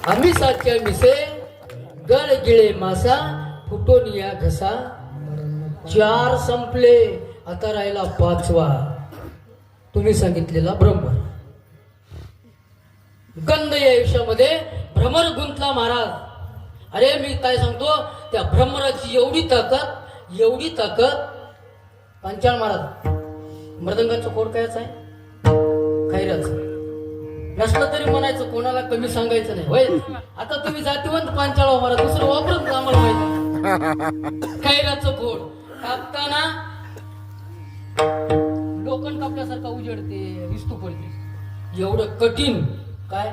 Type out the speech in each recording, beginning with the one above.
आमिषाच्या मिसे गळ गिळे मासा फुटोनिया घसा. 4 संपले, आता राहिला 5वा. तुम्ही सांगितलेला भ्रमर. गंध या आयुष्यामध्ये भ्रमर गुंतला महाराज. अरे मी काय सांगतो, त्या भ्रमराची एवढी ताकद. पांचाळ महाराज, मृदंगाचं कोड कायच आहे? खैराच. नसलं तरी म्हणायचं, कोणाला कमी सांगायचं नाही. होय, आता तुम्ही जातीवंत पांचाळ महाराज, दुसरं वापरत आम्हाला माहिती. खैराचं कोड कापताना लोखंड कापल्यासारखा उजडते, विस्तू पडते. एवढं कठीण काय,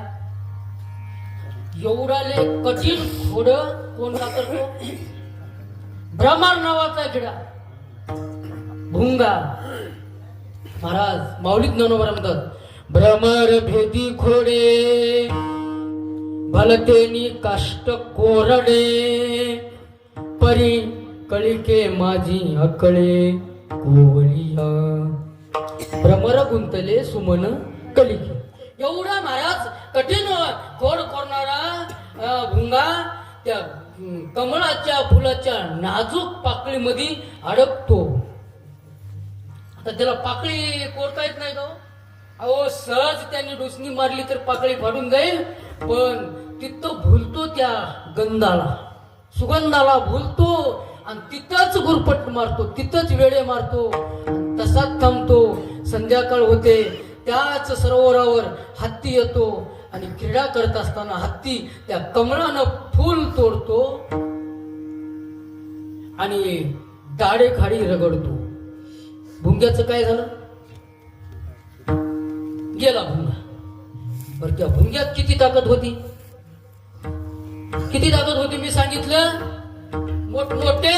एवढाले कठीण खोड कोण कापतो? भ्रमर नावाचा किडा, भुंगा. महाराज माऊलीत ज्ञानोबा म्हणतात, भ्रमर भेदी खोडे भलतेनी काष्ट कोरडे. परी कळिके माझी अकळे कोवलिया. भ्रमर गुंतले सुमन कलिके. एवढा महाराज कठीण खोड कोरणारा भुंगा त्या कमळाच्या फुलाच्या नाजूक पाकळीमध्ये अडकतो. आता त्याला पाकळी कोरता येत नाही तो. अहो सहज त्यांनी डुसणी मारली तर पाकळी फाडून जाईल, पण तिथं भुलतो, त्या गंधाला सुगंधाला भुलतो आणि तिथंच गुरपट मारतो, तिथंच वेळे मारतो, तसाच थांबतो. संध्याकाळ होते, त्याच सरोवरावर हत्ती येतो आणि क्रीडा करत असताना हत्ती त्या कमळानं फूल तोडतो आणि दाढे खाडी रगडतो. भुंग्याचं काय झालं? गेला भुंगा. बरं, त्या भुंग्यात किती ताकद होती? किती ताकद होती मी सांगितलं. मोठमोठे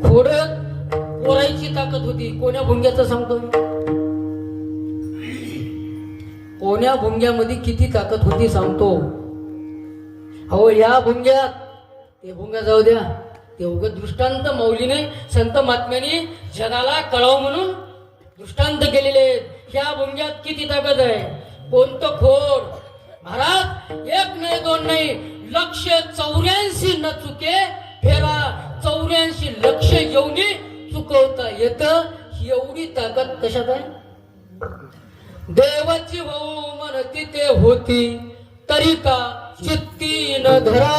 खोड कोरायची ताकद होती. कोण्या भुंग्याचं सांगतो? कोण्या भुंग्यामध्ये किती ताकद होती सांगतो. अहो या भुंग्यात, ते भुंग्या जाऊ द्या, ते उगाच दृष्टांत माऊलीने संत महात्म्याने जगाला कळाव म्हणून दृष्टांत केलेले. ह्या भुंग्यात किती ताकद आहे? कोणतं खोड? महाराज 1 नाही 2 नाही, 184 न चुके फेरा 84 लक्ष येऊनी चुकवता येत. एवढी ताकद कशात आहे? देवाची भाऊ म्हणती ते होती, तरी का चित्ती न धरा.